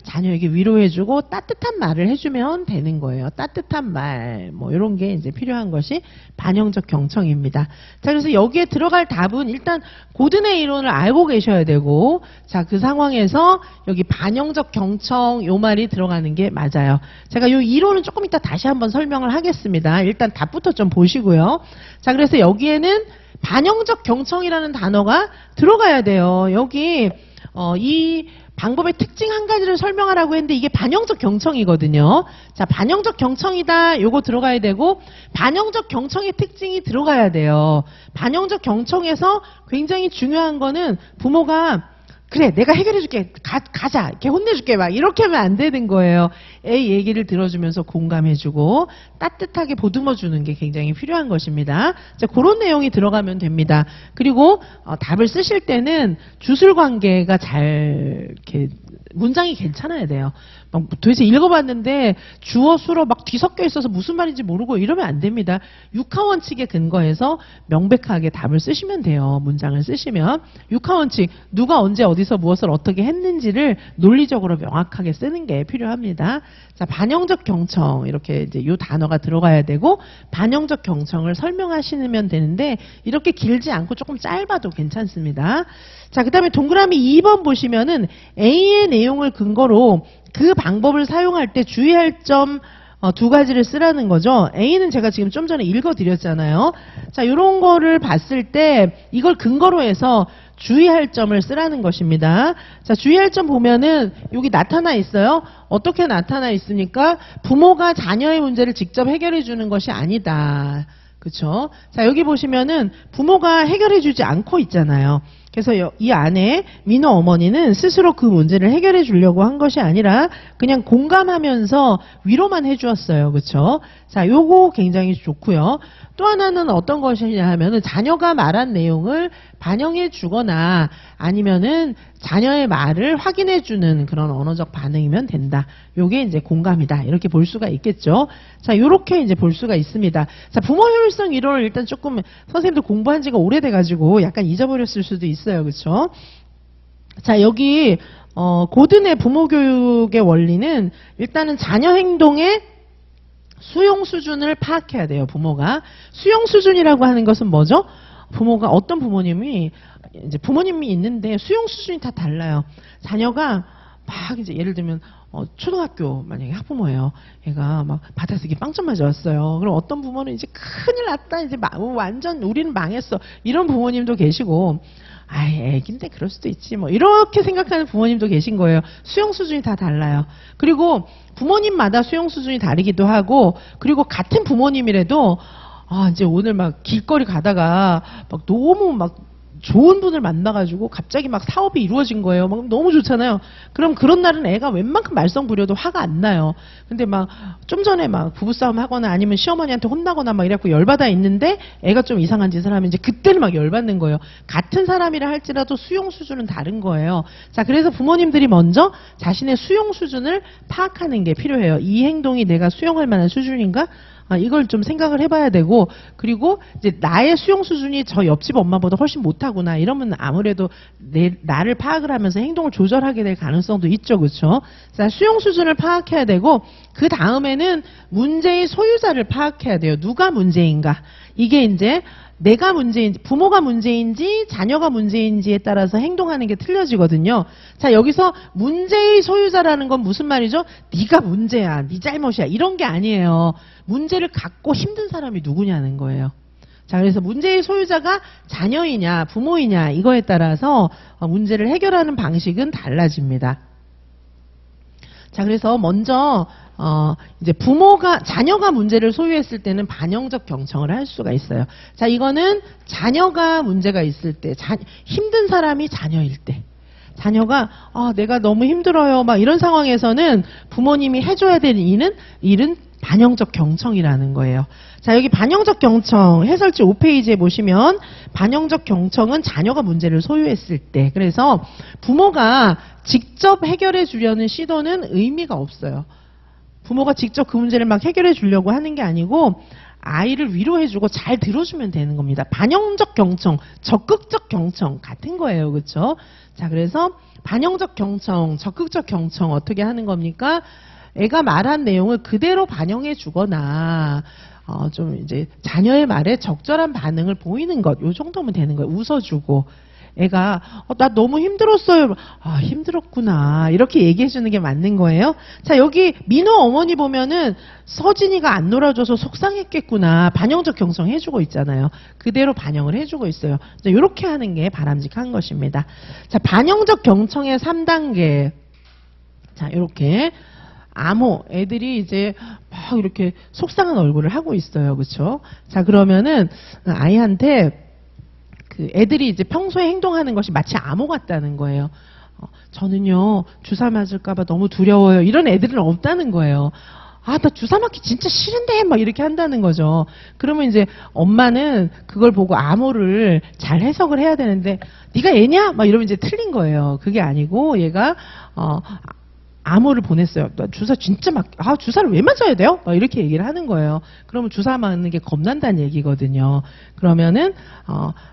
자녀에게 위로해주고 따뜻한 말을 해주면 되는 거예요. 따뜻한 말, 뭐 이런 게 이제 필요한 것이 반영적 경청입니다. 자, 그래서 여기에 들어갈 답은 일단 고든의 이론을 알고 계셔야 되고, 자, 그 상황에서 여기 반영적 경청 요 말이 들어가는 게 맞아요. 제가 요 이론은 조금 이따 다시 한번 설명을 하겠습니다. 일단 답부터 좀 보시고요. 자, 그래서 여기에는 반영적 경청이라는 단어가 들어가야 돼요. 여기 이 방법의 특징 한 가지를 설명하라고 했는데 이게 반영적 경청이거든요. 자, 반영적 경청이다. 요거 들어가야 되고 반영적 경청의 특징이 들어가야 돼요. 반영적 경청에서 굉장히 중요한 거는 부모가 그래, 내가 해결해줄게. 가자. 이렇게 혼내줄게. 막 이렇게 하면 안 되는 거예요. 애 얘기를 들어주면서 공감해주고 따뜻하게 보듬어주는 게 굉장히 필요한 것입니다. 자, 그런 내용이 들어가면 됩니다. 그리고 답을 쓰실 때는 주술 관계가 잘 이렇게 문장이 괜찮아야 돼요. 막 도대체 읽어봤는데 주어 수로 막 뒤섞여 있어서 무슨 말인지 모르고 이러면 안 됩니다. 육하 원칙에 근거해서 명백하게 답을 쓰시면 돼요. 문장을 쓰시면 육하 원칙, 누가 언제 어디서 무엇을 어떻게 했는지를 논리적으로 명확하게 쓰는 게 필요합니다. 자, 반영적 경청, 이렇게 이제 요 단어가 들어가야 되고 반영적 경청을 설명하시면 되는데 이렇게 길지 않고 조금 짧아도 괜찮습니다. 자, 그 다음에 동그라미 2번 보시면은 A의 내용을 근거로 그 방법을 사용할 때 주의할 점 두 가지를 쓰라는 거죠. A는 제가 지금 좀 전에 읽어드렸잖아요. 자, 이런 거를 봤을 때 이걸 근거로 해서 주의할 점을 쓰라는 것입니다. 자, 주의할 점 보면은 여기 나타나 있어요. 어떻게 나타나 있습니까? 부모가 자녀의 문제를 직접 해결해 주는 것이 아니다. 그쵸? 자, 여기 보시면은 부모가 해결해 주지 않고 있잖아요. 그래서 이 안에 민호 어머니는 스스로 그 문제를 해결해 주려고 한 것이 아니라 그냥 공감하면서 위로만 해 주었어요. 그쵸? 자, 요거 굉장히 좋고요. 또 하나는 어떤 것이냐 하면은 자녀가 말한 내용을 반영해 주거나 아니면은 자녀의 말을 확인해 주는 그런 언어적 반응이면 된다. 요게 이제 공감이다. 이렇게 볼 수가 있겠죠. 자, 요렇게 이제 볼 수가 있습니다. 자, 부모 효율성 1호를 일단 조금 선생님도 공부한 지가 오래돼 가지고 약간 잊어버렸을 수도 있어요. 그렇죠? 자, 여기 고든의 부모 교육의 원리는 일단은 자녀 행동의 수용 수준을 파악해야 돼요. 부모가 수용 수준이라고 하는 것은 뭐죠? 부모가 어떤 부모님이 이제 부모님이 있는데 수용 수준이 다 달라요. 자녀가 막 이제 예를 들면 초등학교 만약에 학부모예요. 얘가 막 받아쓰기 빵점 맞아왔어요. 그럼 어떤 부모는 이제 큰일 났다. 이제 완전 우리는 망했어. 이런 부모님도 계시고, 아이 애긴데 그럴 수도 있지 뭐 이렇게 생각하는 부모님도 계신 거예요. 수용 수준이 다 달라요. 그리고 부모님마다 수용 수준이 다르기도 하고, 그리고 같은 부모님이라도 이제 오늘 막 길거리 가다가 막 너무 막 좋은 분을 만나가지고 갑자기 막 사업이 이루어진 거예요. 막 너무 좋잖아요. 그럼 그런 날은 애가 웬만큼 말썽 부려도 화가 안 나요. 근데 막 좀 전에 막 부부싸움 하거나 아니면 시어머니한테 혼나거나 막 이래갖고 열받아 있는데 애가 좀 이상한 짓을 하면 이제 그때는 막 열받는 거예요. 같은 사람이라 할지라도 수용 수준은 다른 거예요. 자, 그래서 부모님들이 먼저 자신의 수용 수준을 파악하는 게 필요해요. 이 행동이 내가 수용할 만한 수준인가? 이걸 좀 생각을 해봐야 되고, 그리고 이제 나의 수용 수준이 저 옆집 엄마보다 훨씬 못하구나 이러면 아무래도 나를 파악을 하면서 행동을 조절하게 될 가능성도 있죠. 그렇죠? 자, 수용 수준을 파악해야 되고, 그 다음에는 문제의 소유자를 파악해야 돼요. 누가 문제인가? 이게 이제 내가 문제인지, 부모가 문제인지, 자녀가 문제인지에 따라서 행동하는 게 틀려지거든요. 자, 여기서 문제의 소유자라는 건 무슨 말이죠? 네가 문제야, 네 잘못이야 이런 게 아니에요. 문제를 갖고 힘든 사람이 누구냐는 거예요. 자, 그래서 문제의 소유자가 자녀이냐, 부모이냐 이거에 따라서 문제를 해결하는 방식은 달라집니다. 자, 그래서 먼저 이제 자녀가 문제를 소유했을 때는 반영적 경청을 할 수가 있어요. 자, 이거는 자녀가 문제가 있을 때, 힘든 사람이 자녀일 때. 자녀가, 내가 너무 힘들어요. 막 이런 상황에서는 부모님이 해줘야 될 일은 반영적 경청이라는 거예요. 자, 여기 반영적 경청 해설지 5페이지에 보시면 반영적 경청은 자녀가 문제를 소유했을 때, 그래서 부모가 직접 해결해 주려는 시도는 의미가 없어요. 부모가 직접 그 문제를 막 해결해 주려고 하는 게 아니고 아이를 위로해주고 잘 들어주면 되는 겁니다. 반영적 경청, 적극적 경청 같은 거예요. 그렇죠? 자, 그래서 반영적 경청, 적극적 경청 어떻게 하는 겁니까? 애가 말한 내용을 그대로 반영해 주거나 좀 이제 자녀의 말에 적절한 반응을 보이는 것, 요 정도면 되는 거예요. 웃어주고. 애가 나 너무 힘들었어요. 힘들었구나 이렇게 얘기해 주는 게 맞는 거예요. 자, 여기 민호 어머니 보면은 서진이가 안 놀아줘서 속상했겠구나 반영적 경청 해주고 있잖아요. 그대로 반영을 해주고 있어요. 자, 이렇게 하는 게 바람직한 것입니다. 자, 반영적 경청의 3단계. 자, 이렇게 암호 애들이 이제 막 이렇게 속상한 얼굴을 하고 있어요. 그렇죠? 자, 그러면은 아이한테 애들이 이제 평소에 행동하는 것이 마치 암호 같다는 거예요. 저는요 주사 맞을까봐 너무 두려워요. 이런 애들은 없다는 거예요. 아, 나 주사 맞기 진짜 싫은데 막 이렇게 한다는 거죠. 그러면 이제 엄마는 그걸 보고 암호를 잘 해석을 해야 되는데 네가 애냐? 막 이러면 이제 틀린 거예요. 그게 아니고 얘가 암호를 보냈어요. 나 주사 진짜 주사를 왜 맞아야 돼요? 막 이렇게 얘기를 하는 거예요. 그러면 주사 맞는 게 겁난다는 얘기거든요. 그러면은,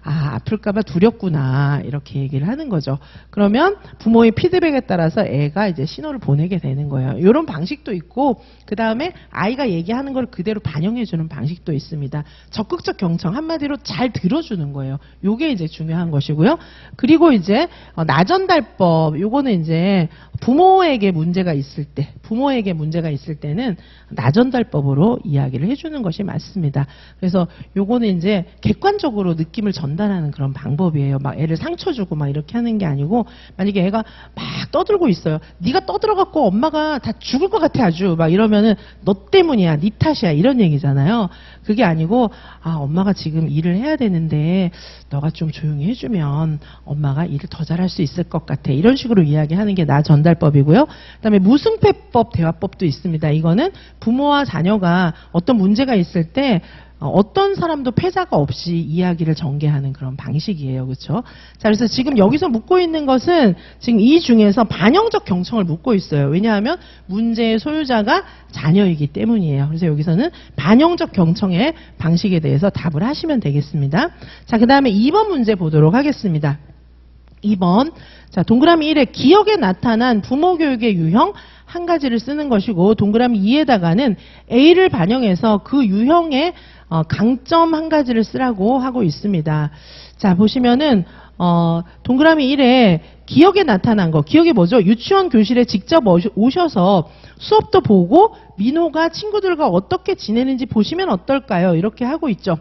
아플까봐 두렵구나. 이렇게 얘기를 하는 거죠. 그러면 부모의 피드백에 따라서 애가 이제 신호를 보내게 되는 거예요. 이런 방식도 있고, 그 다음에 아이가 얘기하는 걸 그대로 반영해주는 방식도 있습니다. 적극적 경청, 한마디로 잘 들어주는 거예요. 요게 이제 중요한 것이고요. 그리고 이제, 나전달법, 요거는 이제 부모에게 문제가 있을 때는 나전달법으로 이야기를 해주는 것이 맞습니다. 그래서 요거는 이제 객관적으로 느낌을 전달하는 그런 방법이에요. 막 애를 상처 주고 막 이렇게 하는 게 아니고, 만약에 애가 막 떠들고 있어요. 네가 떠들어갖고 엄마가 다 죽을 것 같아 아주 막 이러면은 너 때문이야, 네 탓이야 이런 얘기잖아요. 그게 아니고 엄마가 지금 일을 해야 되는데 너가 좀 조용히 해주면 엄마가 일을 더 잘할 수 있을 것 같아. 이런 식으로 이야기하는 게 나전달법이고요. 그다음에 무승패법, 대화법도 있습니다. 이거는 부모와 자녀가 어떤 문제가 있을 때 어떤 사람도 패자가 없이 이야기를 전개하는 그런 방식이에요. 그렇죠? 자, 그래서 지금 여기서 묻고 있는 것은 지금 이 중에서 반영적 경청을 묻고 있어요. 왜냐하면 문제의 소유자가 자녀이기 때문이에요. 그래서 여기서는 반영적 경청의 방식에 대해서 답을 하시면 되겠습니다. 자, 그 다음에 2번 문제 보도록 하겠습니다. 2번. 자, 동그라미 1에 기억에 나타난 부모 교육의 유형 한 가지를 쓰는 것이고, 동그라미 2에다가는 A를 반영해서 그 유형의 강점 한 가지를 쓰라고 하고 있습니다. 자, 보시면은 동그라미 1에 기억에 나타난 거, 기억이 뭐죠? 유치원 교실에 직접 오셔서 수업도 보고 민호가 친구들과 어떻게 지내는지 보시면 어떨까요? 이렇게 하고 있죠.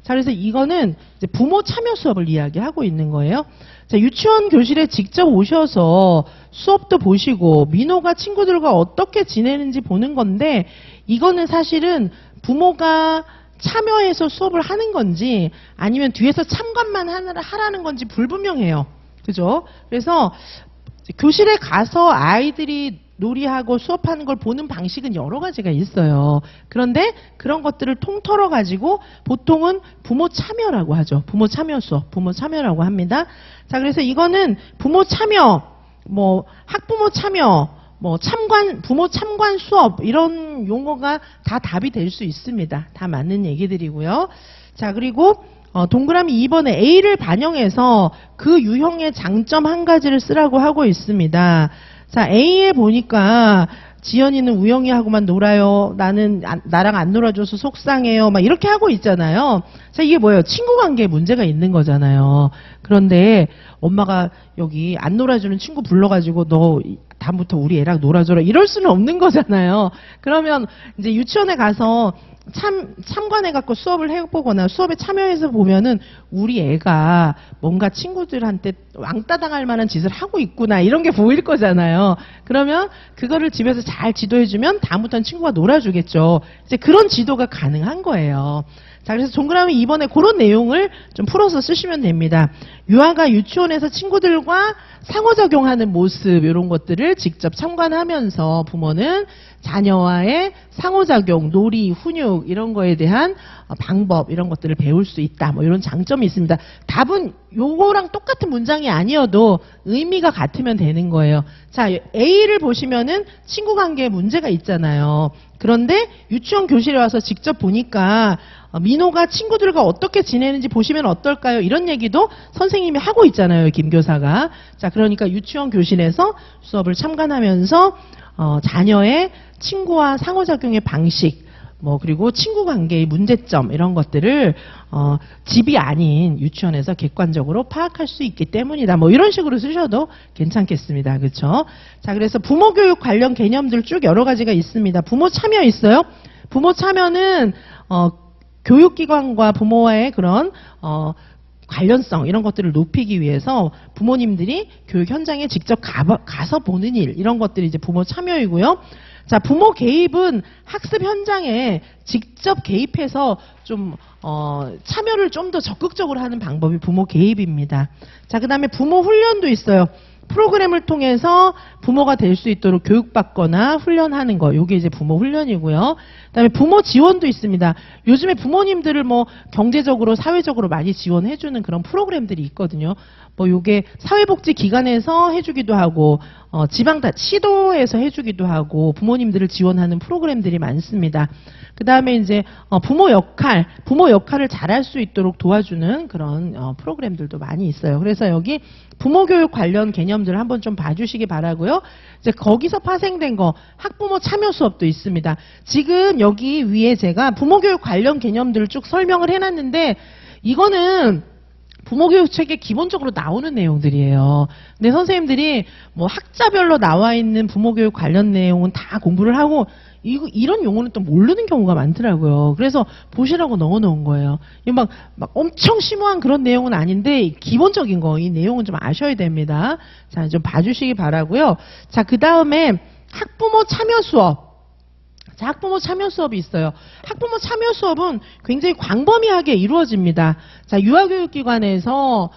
자, 그래서 이거는 이제 부모 참여 수업을 이야기하고 있는 거예요. 자, 유치원 교실에 직접 오셔서 수업도 보시고 민호가 친구들과 어떻게 지내는지 보는 건데, 이거는 사실은 부모가 참여해서 수업을 하는 건지 아니면 뒤에서 참관만 하라는 건지 불분명해요. 그죠? 그래서 교실에 가서 아이들이 놀이하고 수업하는 걸 보는 방식은 여러 가지가 있어요. 그런데 그런 것들을 통틀어 가지고 보통은 부모 참여라고 하죠. 부모 참여 수업, 부모 참여라고 합니다. 자, 그래서 이거는 부모 참여, 학부모 참여, 부모 참관 수업, 이런 용어가 다 답이 될 수 있습니다. 다 맞는 얘기들이고요. 자, 그리고 동그라미 2번에 A를 반영해서 그 유형의 장점 한 가지를 쓰라고 하고 있습니다. 자, A에 보니까 지연이는 우영이하고만 놀아요. 나랑 안 놀아줘서 속상해요. 막 이렇게 하고 있잖아요. 자, 이게 뭐예요? 친구 관계에 문제가 있는 거잖아요. 그런데 엄마가 여기 안 놀아주는 친구 불러가지고 너 다음부터 우리 애랑 놀아줘라, 이럴 수는 없는 거잖아요. 그러면 이제 유치원에 가서 참관해갖고 수업을 해보거나 수업에 참여해서 보면은 우리 애가 뭔가 친구들한테 왕따 당할 만한 짓을 하고 있구나, 이런 게 보일 거잖아요. 그러면 그거를 집에서 잘 지도해주면 다음부터는 친구가 놀아주겠죠. 이제 그런 지도가 가능한 거예요. 자, 그래서 동그라미 2번에 그런 내용을 좀 풀어서 쓰시면 됩니다. 유아가 유치원에서 친구들과 상호작용하는 모습, 이런 것들을 직접 참관하면서 부모는 자녀와의 상호작용, 놀이, 훈육, 이런 거에 대한 방법, 이런 것들을 배울 수 있다. 이런 장점이 있습니다. 답은 요거랑 똑같은 문장이 아니어도 의미가 같으면 되는 거예요. 자, A를 보시면은 친구 관계에 문제가 있잖아요. 그런데 유치원 교실에 와서 직접 보니까 민호가 친구들과 어떻게 지내는지 보시면 어떨까요? 이런 얘기도 선생님이 하고 있잖아요, 김 교사가. 자, 그러니까 유치원 교실에서 수업을 참관하면서 자녀의 친구와 상호작용의 방식, 그리고 친구 관계의 문제점, 이런 것들을 집이 아닌 유치원에서 객관적으로 파악할 수 있기 때문이다. 이런 식으로 쓰셔도 괜찮겠습니다. 그렇죠? 자, 그래서 부모 교육 관련 개념들 쭉 여러 가지가 있습니다. 부모 참여 있어요. 부모 참여는 교육기관과 부모와의 그런 관련성, 이런 것들을 높이기 위해서 부모님들이 교육 현장에 직접 가서 보는 일, 이런 것들이 이제 부모 참여이고요. 자, 부모 개입은 학습 현장에 직접 개입해서 좀 참여를 좀 더 적극적으로 하는 방법이 부모 개입입니다. 자, 그 다음에 부모 훈련도 있어요. 프로그램을 통해서 부모가 될 수 있도록 교육받거나 훈련하는 거. 요게 이제 부모 훈련이고요. 그다음에 부모 지원도 있습니다. 요즘에 부모님들을 뭐 경제적으로, 사회적으로 많이 지원해주는 그런 프로그램들이 있거든요. 뭐 요게 사회복지기관에서 해주기도 하고, 시도에서 해주기도 하고, 부모님들을 지원하는 프로그램들이 많습니다. 그 다음에 이제 부모 역할을 잘할 수 있도록 도와주는 그런 프로그램들도 많이 있어요. 그래서 여기 부모교육 관련 개념들을 한번 좀 봐주시기 바라고요. 이제 거기서 파생된 거 학부모 참여 수업도 있습니다. 지금 여기 위에 제가 부모교육 관련 개념들을 쭉 설명을 해놨는데 이거는 부모교육 책에 기본적으로 나오는 내용들이에요. 근데 선생님들이 뭐 학자별로 나와 있는 부모교육 관련 내용은 다 공부를 하고 이런 용어는 또 모르는 경우가 많더라고요. 그래서 보시라고 넣어놓은 거예요. 막 엄청 심오한 그런 내용은 아닌데 기본적인 거, 이 내용은 좀 아셔야 됩니다. 자, 좀 봐주시기 바라고요. 자, 그 다음에 학부모 참여 수업. 자, 학부모 참여 수업이 있어요. 학부모 참여 수업은 굉장히 광범위하게 이루어집니다. 자, 유아교육기관에서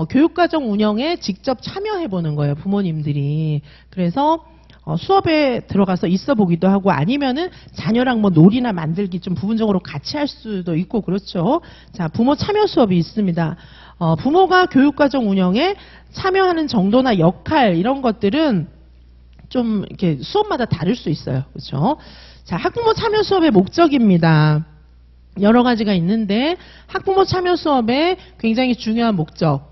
교육과정 운영에 직접 참여해보는 거예요. 부모님들이. 그래서 수업에 들어가서 있어 보기도 하고 아니면은 자녀랑 뭐 놀이나 만들기 좀 부분적으로 같이 할 수도 있고 그렇죠. 자, 부모 참여 수업이 있습니다. 부모가 교육과정 운영에 참여하는 정도나 역할 이런 것들은 좀 이렇게 수업마다 다를 수 있어요. 그렇죠? 자, 학부모 참여 수업의 목적입니다. 여러 가지가 있는데 학부모 참여 수업의 굉장히 중요한 목적.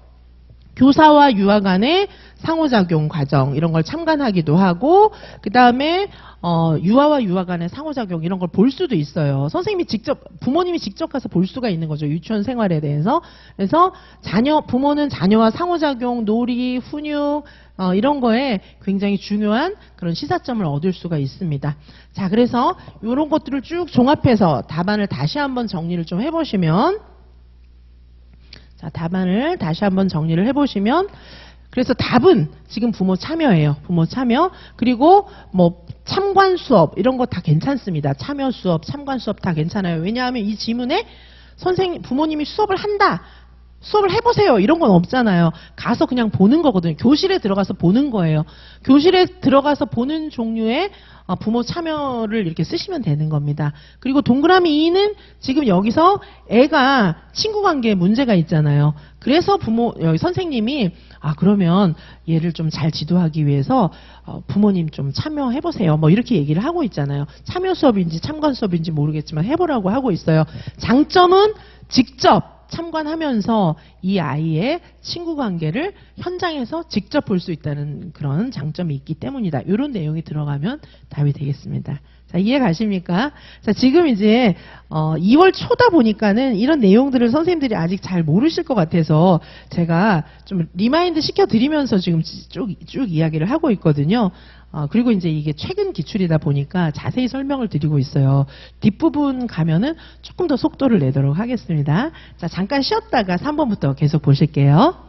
교사와 유아 간의 상호작용 과정 이런 걸 참관하기도 하고 그 다음에 유아와 유아 간의 상호작용 이런 걸 볼 수도 있어요. 부모님이 직접 가서 볼 수가 있는 거죠. 유치원 생활에 대해서. 그래서 부모는 자녀와 상호작용, 놀이, 훈육 이런 거에 굉장히 중요한 그런 시사점을 얻을 수가 있습니다. 자, 그래서 이런 것들을 쭉 종합해서 답안을 다시 한번 정리를 좀 해보시면 자, 답안을 다시 한번 정리를 해보시면 그래서 답은 지금 부모 참여예요. 부모 참여. 그리고 뭐 참관 수업 이런 거 다 괜찮습니다. 참여 수업, 참관 수업 다 괜찮아요. 왜냐하면 이 지문에 부모님이 수업을 한다. 수업을 해보세요. 이런 건 없잖아요. 가서 그냥 보는 거거든요. 교실에 들어가서 보는 거예요. 교실에 들어가서 보는 종류의 부모 참여를 이렇게 쓰시면 되는 겁니다. 그리고 동그라미 2는 지금 여기서 애가 친구 관계에 문제가 있잖아요. 그래서 여기 선생님이 그러면 얘를 좀 잘 지도하기 위해서 부모님 좀 참여해보세요. 뭐 이렇게 얘기를 하고 있잖아요. 참여 수업인지 참관 수업인지 모르겠지만 해보라고 하고 있어요. 장점은 직접 참관하면서 이 아이의 친구 관계를 현장에서 직접 볼 수 있다는 그런 장점이 있기 때문이다. 이런 내용이 들어가면 답이 되겠습니다. 자, 이해 가십니까? 자, 지금 이제 2월 초다 보니까는 이런 내용들을 선생님들이 아직 잘 모르실 것 같아서 제가 좀 리마인드 시켜드리면서 지금 쭉 이야기를 하고 있거든요. 그리고 이제 이게 최근 기출이다 보니까 자세히 설명을 드리고 있어요. 뒷부분 가면은 조금 더 속도를 내도록 하겠습니다. 자, 잠깐 쉬었다가 3번부터 계속 보실게요.